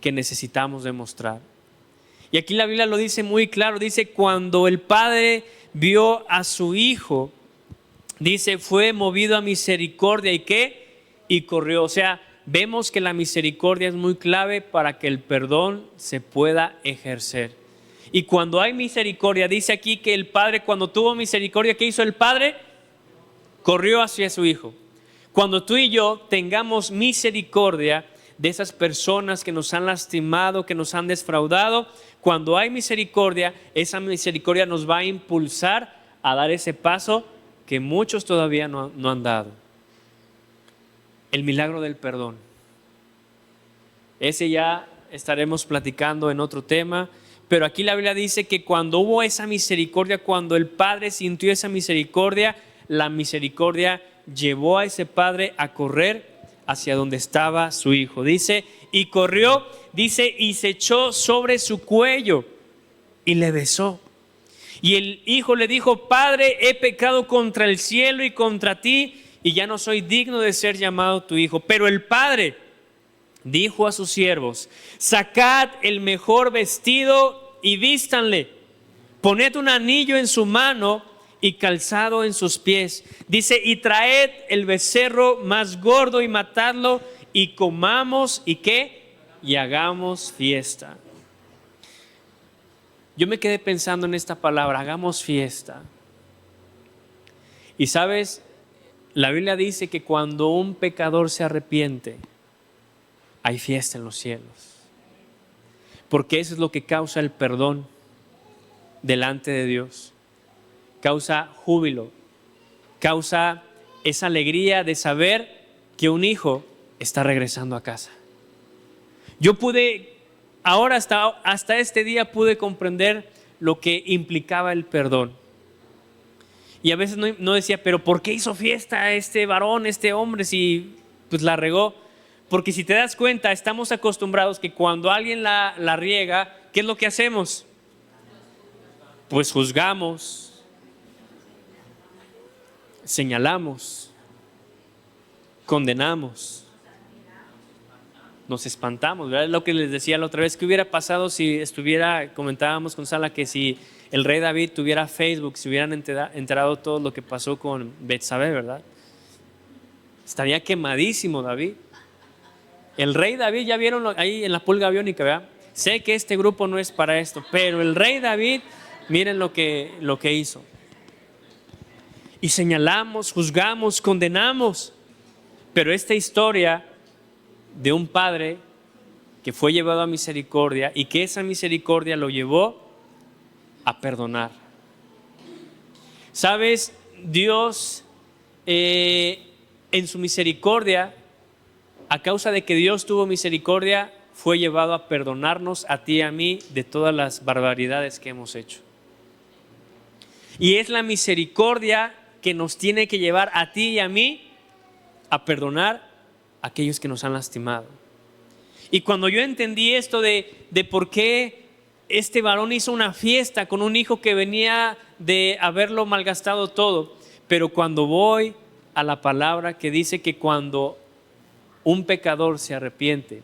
[SPEAKER 1] que necesitamos demostrar. Y aquí la Biblia lo dice muy claro, dice, cuando el padre vio a su hijo, dice, fue movido a misericordia, ¿y qué? Y corrió. O sea, vemos que la misericordia es muy clave para que el perdón se pueda ejercer. Y cuando hay misericordia, dice aquí que el padre, cuando tuvo misericordia, ¿qué hizo el padre? Corrió hacia su hijo. Cuando tú y yo tengamos misericordia de esas personas que nos han lastimado, que nos han defraudado, cuando hay misericordia, esa misericordia nos va a impulsar a dar ese paso que muchos todavía no han dado. El milagro del perdón. Ese ya estaremos platicando en otro tema, pero aquí la Biblia dice que cuando hubo esa misericordia, cuando el padre sintió esa misericordia, la misericordia llevó a ese padre a correr hacia donde estaba su hijo. Dice, y corrió, dice, y se echó sobre su cuello y le besó. Y el hijo le dijo, Padre, he pecado contra el cielo y contra ti, y ya no soy digno de ser llamado tu hijo. Pero el padre dijo a sus siervos, sacad el mejor vestido y vístanle, poned un anillo en su mano y calzado en sus pies. Dice, y traed el becerro más gordo y matadlo, y comamos, ¿y qué? Y hagamos fiesta. Yo me quedé pensando en esta palabra, hagamos fiesta. Y sabes, la Biblia dice que cuando un pecador se arrepiente, hay fiesta en los cielos. Porque eso es lo que causa el perdón delante de Dios. Causa júbilo, causa esa alegría de saber que un hijo está regresando a casa. Yo pude, ahora hasta este día pude comprender lo que implicaba el perdón. Y a veces no decía, pero ¿por qué hizo fiesta este varón, este hombre, si pues la regó? Porque si te das cuenta, estamos acostumbrados que cuando alguien la riega, ¿qué es lo que hacemos? Pues juzgamos, señalamos, condenamos, nos espantamos, ¿verdad? Es lo que les decía la otra vez, ¿qué hubiera pasado si comentábamos con Sala, que si el rey David tuviera Facebook, si hubieran enterado todo lo que pasó con Betsabé, ¿verdad? Estaría quemadísimo David. El rey David, ya vieron ahí en la pulga aviónica, ¿verdad? Sé que este grupo no es para esto, pero el rey David, miren lo que hizo. Y señalamos, juzgamos, condenamos. Pero esta historia de un padre que fue llevado a misericordia y que esa misericordia lo llevó a perdonar. ¿Sabes? Dios en su misericordia, a causa de que Dios tuvo misericordia, fue llevado a perdonarnos a ti y a mí de todas las barbaridades que hemos hecho. Y es la misericordia que nos tiene que llevar a ti y a mí a perdonar a aquellos que nos han lastimado. Y cuando yo entendí esto de por qué este varón hizo una fiesta con un hijo que venía de haberlo malgastado todo, pero cuando voy a la palabra que dice que cuando un pecador se arrepiente,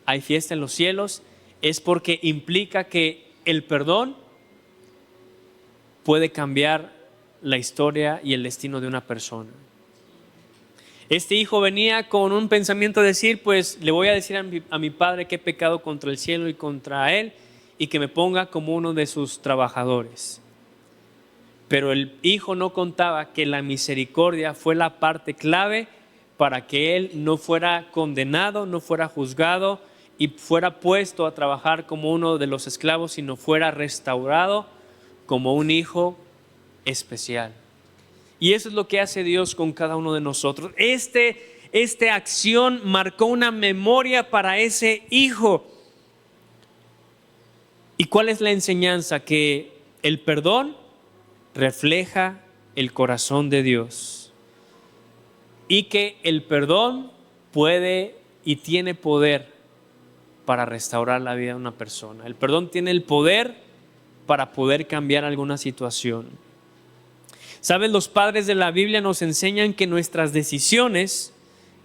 [SPEAKER 1] hay fiesta en los cielos, es porque implica que el perdón puede cambiar la historia y el destino de una persona. Este hijo venía con un pensamiento de decir, pues le voy a decir a mi padre que he pecado contra el cielo y contra él y que me ponga como uno de sus trabajadores. Pero el hijo no contaba que la misericordia fue la parte clave para que él no fuera condenado, no fuera juzgado y fuera puesto a trabajar como uno de los esclavos, sino fuera restaurado como un hijo especial. Y eso es lo que hace Dios con cada uno de nosotros. Esta acción marcó una memoria para ese hijo. ¿Y cuál es la enseñanza? Que el perdón refleja el corazón de Dios. Y que el perdón puede y tiene poder para restaurar la vida de una persona. El perdón tiene el poder para poder cambiar alguna situación. ¿Sabes? Los padres de la Biblia nos enseñan que nuestras decisiones,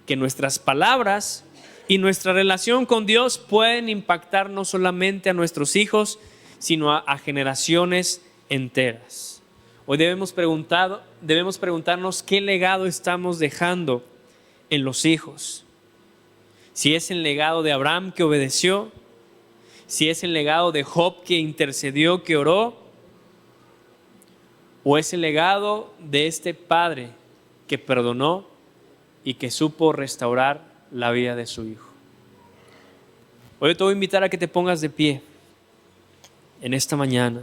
[SPEAKER 1] que nuestras palabras y nuestra relación con Dios pueden impactar no solamente a nuestros hijos, sino a generaciones enteras. Hoy debemos preguntarnos qué legado estamos dejando en los hijos. Si es el legado de Abraham que obedeció, si es el legado de Job que intercedió, que oró, o es el legado de este padre que perdonó y que supo restaurar la vida de su hijo. Hoy te voy a invitar a que te pongas de pie en esta mañana.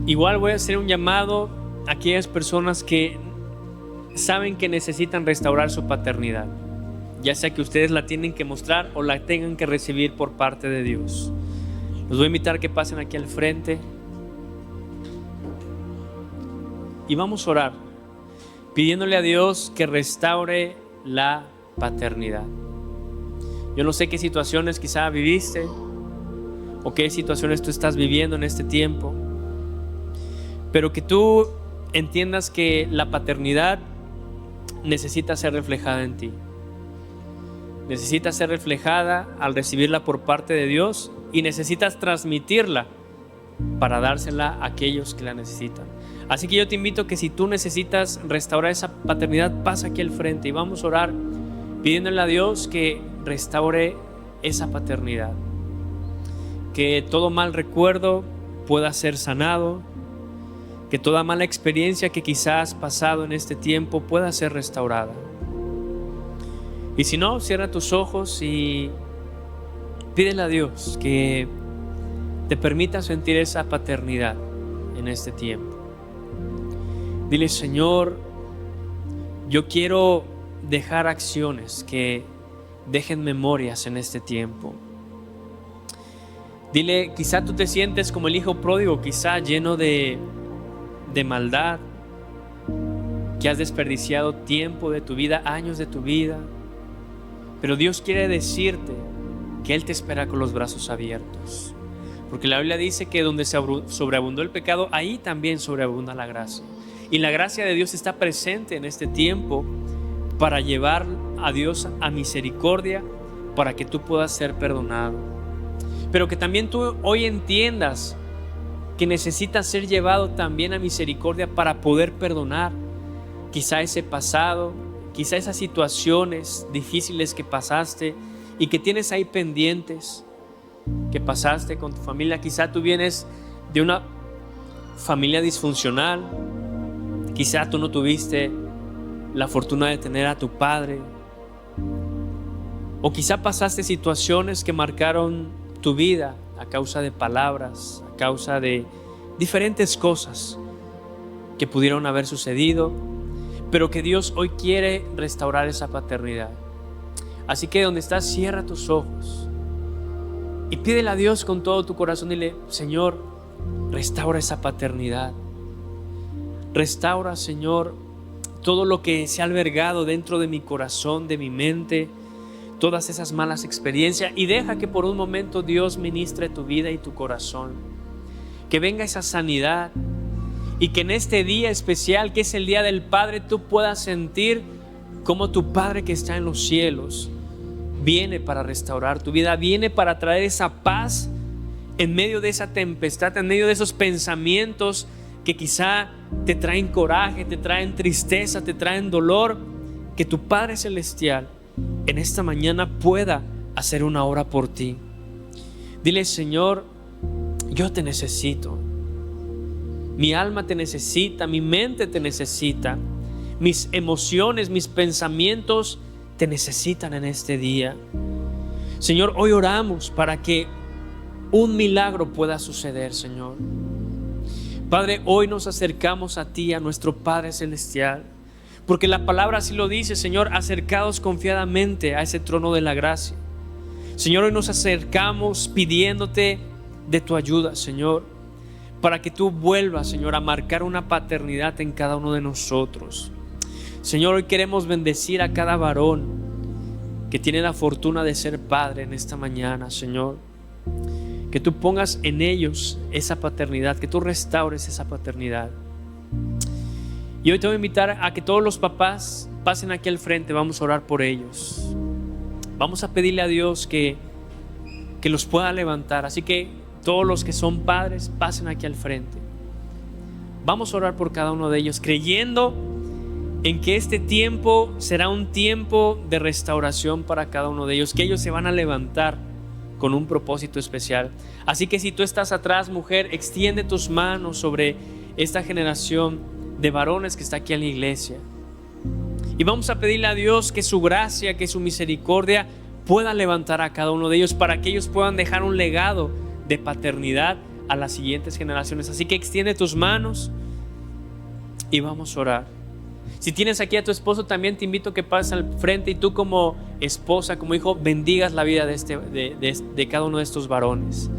[SPEAKER 1] Igual voy a hacer un llamado a aquellas personas que saben que necesitan restaurar su paternidad, ya sea que ustedes la tienen que mostrar o la tengan que recibir por parte de Dios. Los voy a invitar a que pasen aquí al frente y vamos a orar pidiéndole a Dios que restaure la paternidad. Yo no sé qué situaciones quizá viviste o qué situaciones tú estás viviendo en este tiempo, pero que tú entiendas que la paternidad necesita ser reflejada en ti. Necesita ser reflejada al recibirla por parte de Dios y necesitas transmitirla para dársela a aquellos que la necesitan. Así que yo te invito que si tú necesitas restaurar esa paternidad, pasa aquí al frente y vamos a orar pidiéndole a Dios que restaure esa paternidad. Que todo mal recuerdo pueda ser sanado, que toda mala experiencia que quizás has pasado en este tiempo pueda ser restaurada. Y si no, cierra tus ojos y pídele a Dios que te permita sentir esa paternidad en este tiempo. Dile: Señor, yo quiero dejar acciones que dejen memorias en este tiempo. Dile, quizá tú te sientes como el hijo pródigo, quizá lleno de maldad, que has desperdiciado tiempo de tu vida, años de tu vida, pero Dios quiere decirte que Él te espera con los brazos abiertos, porque la Biblia dice que donde sobreabundó el pecado, ahí también sobreabunda la gracia, y la gracia de Dios está presente en este tiempo para llevar a Dios a misericordia, para que tú puedas ser perdonado, pero que también tú hoy entiendas que necesitas ser llevado también a misericordia para poder perdonar quizá ese pasado, quizá esas situaciones difíciles que pasaste y que tienes ahí pendientes, que pasaste con tu familia. Quizá tú vienes de una familia disfuncional, quizá tú no tuviste la fortuna de tener a tu padre O quizá pasaste situaciones que marcaron tu vida a causa de palabras, a causa de diferentes cosas que pudieron haber sucedido, pero que Dios hoy quiere restaurar esa paternidad. Así que donde estás, cierra tus ojos y pídele a Dios con todo tu corazón. Dile: Señor, restaura esa paternidad. Restaura, Señor, todo lo que se ha albergado dentro de mi corazón, de mi mente, todas esas malas experiencias, y deja que por un momento Dios ministre tu vida y tu corazón. Que venga esa sanidad y que en este día especial, que es el Día del Padre, tú puedas sentir como tu Padre que está en los cielos viene para restaurar tu vida, viene para traer esa paz en medio de esa tempestad, en medio de esos pensamientos que quizá te traen coraje, te traen tristeza, te traen dolor. Que tu Padre Celestial en esta mañana pueda hacer una obra por ti. Dile: Señor, yo te necesito. Mi alma te necesita, mi mente te necesita, mis emociones, mis pensamientos te necesitan en este día. Señor, hoy oramos para que un milagro pueda suceder, Señor. Padre, hoy nos acercamos a ti, a nuestro Padre Celestial, porque la palabra así lo dice, Señor: acercaos confiadamente a ese trono de la gracia. Señor, hoy nos acercamos pidiéndote de tu ayuda, Señor, para que tú vuelvas, Señor, a marcar una paternidad en cada uno de nosotros. Señor, hoy queremos bendecir a cada varón que tiene la fortuna de ser padre en esta mañana, Señor. Que tú pongas en ellos esa paternidad, que tú restaures esa paternidad. Y hoy te voy a invitar a que todos los papás pasen aquí al frente. Vamos a orar por ellos. Vamos a pedirle a Dios que los pueda levantar. Así que todos los que son padres, pasen aquí al frente. Vamos a orar por cada uno de ellos, creyendo en que este tiempo será un tiempo de restauración para cada uno de ellos, que ellos se van a levantar con un propósito especial. Así que si tú estás atrás, mujer, extiende tus manos sobre esta generación de varones que está aquí en la iglesia. Y vamos a pedirle a Dios que su gracia, que su misericordia pueda levantar a cada uno de ellos, para que ellos puedan dejar un legado de paternidad a las siguientes generaciones. Así que extiende tus manos y vamos a orar. Si tienes aquí a tu esposo, también te invito a que pases al frente y tú, como esposa, como hijo, bendigas la vida de cada uno de estos varones.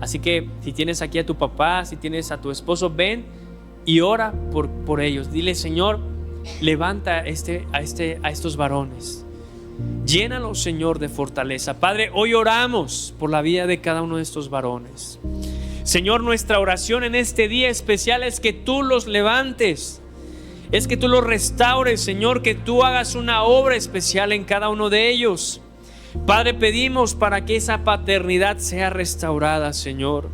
[SPEAKER 1] Así que si tienes aquí a tu papá, si tienes a tu esposo, ven y ora por ellos. Dile: Señor, levanta a estos varones. Llénalos, Señor, de fortaleza. Padre, hoy oramos por la vida de cada uno de estos varones. Señor, nuestra oración en este día especial es que tú los levantes, es que tú los restaures, Señor, que tú hagas una obra especial en cada uno de ellos. Padre, pedimos para que esa paternidad sea restaurada, Señor.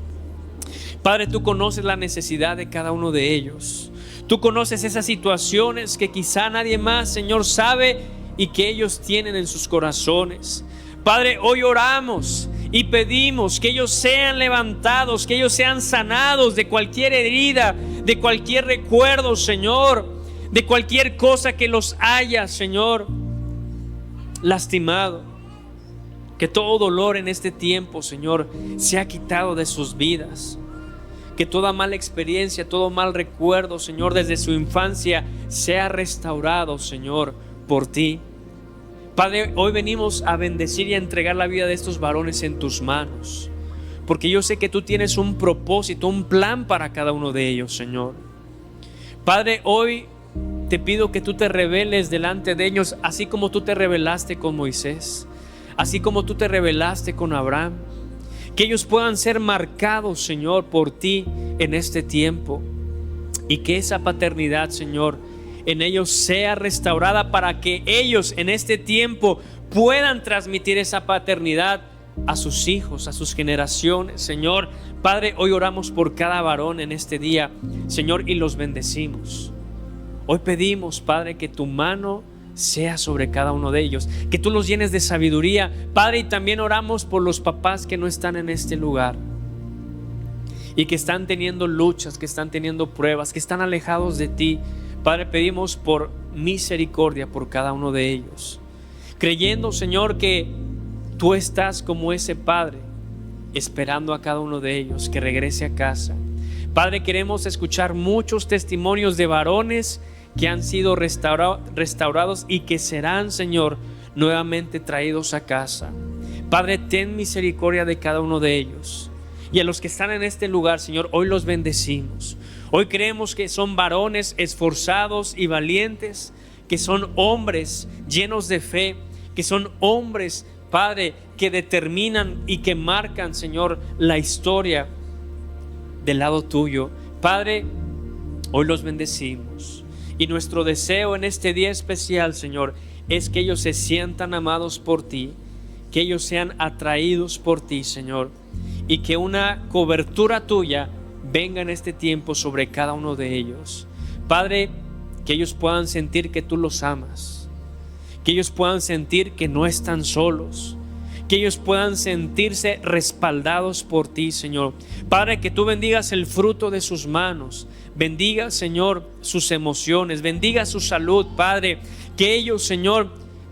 [SPEAKER 1] Padre, tú conoces la necesidad de cada uno de ellos. Tú conoces esas situaciones que quizá nadie más, Señor, sabe y que ellos tienen en sus corazones. Padre, hoy oramos y pedimos que ellos sean levantados, que ellos sean sanados de cualquier herida, de cualquier recuerdo, Señor, de cualquier cosa que los haya, Señor, lastimado. Que todo dolor en este tiempo, Señor, sea quitado de sus vidas. Que toda mala experiencia, todo mal recuerdo, Señor, desde su infancia sea restaurado, Señor, por ti. Padre, hoy venimos a bendecir y a entregar la vida de estos varones en tus manos, porque yo sé que tú tienes un propósito, un plan para cada uno de ellos, Señor. Padre, hoy te pido que tú te reveles delante de ellos, así como tú te revelaste con Moisés, así como tú te revelaste con Abraham. Que ellos puedan ser marcados, Señor, por ti en este tiempo, y que esa paternidad, Señor, en ellos sea restaurada, para que ellos en este tiempo puedan transmitir esa paternidad a sus hijos, a sus generaciones, Señor. Padre, hoy oramos por cada varón en este día, Señor, y los bendecimos. Hoy pedimos, Padre, que tu mano sea sobre cada uno de ellos, que tú los llenes de sabiduría, Padre. Y también oramos por los papás que no están en este lugar y que están teniendo luchas, que están teniendo pruebas, que están alejados de ti. Padre, pedimos por misericordia por cada uno de ellos, creyendo, Señor, que tú estás como ese Padre, esperando a cada uno de ellos que regrese a casa. Padre, queremos escuchar muchos testimonios de varones que han sido restaurados y que serán, Señor, nuevamente traídos a casa. Padre, ten misericordia de cada uno de ellos. Y a los que están en este lugar, Señor, hoy los bendecimos. Hoy creemos que son varones esforzados y valientes, que son hombres llenos de fe, que son hombres, Padre, que determinan y que marcan, Señor, la historia del lado tuyo. Padre, hoy los bendecimos. Y nuestro deseo en este día especial, Señor, es que ellos se sientan amados por ti, que ellos sean atraídos por ti, Señor, y que una cobertura tuya venga en este tiempo sobre cada uno de ellos. Padre, que ellos puedan sentir que tú los amas, que ellos puedan sentir que no están solos, que ellos puedan sentirse respaldados por ti, Señor. Padre, que tú bendigas el fruto de sus manos, bendiga, Señor, sus emociones, bendiga su salud, Padre, que ellos, Señor,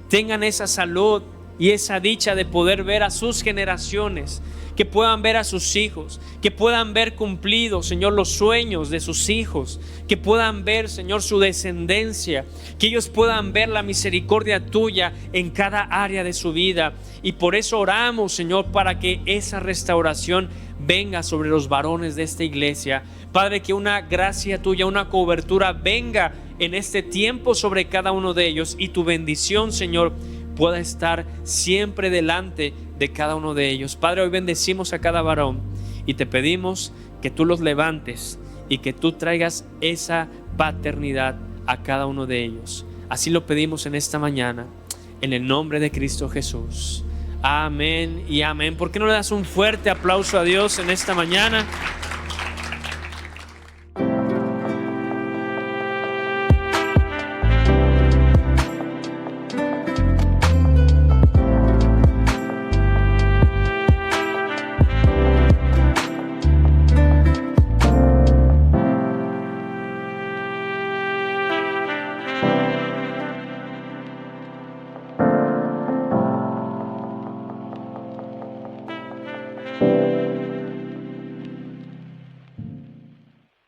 [SPEAKER 1] tengan esa salud y esa dicha de poder ver a sus generaciones, que puedan ver a sus hijos, que puedan ver cumplidos, Señor, los sueños de sus hijos, que puedan ver, Señor, su descendencia, que ellos puedan ver la misericordia tuya en cada área de su vida. Y por eso oramos, Señor, para que esa restauración venga sobre los varones de esta iglesia. Padre, que una gracia tuya, una cobertura venga en este tiempo sobre cada uno de ellos, y tu bendición, Señor, pueda estar siempre delante de cada uno de ellos. Padre, hoy bendecimos a cada varón y te pedimos que tú los levantes y que tú traigas esa paternidad a cada uno de ellos. Así lo pedimos en esta mañana, en el nombre de Cristo Jesús. Amén y amén. ¿Por qué no le das un fuerte aplauso a Dios en esta mañana?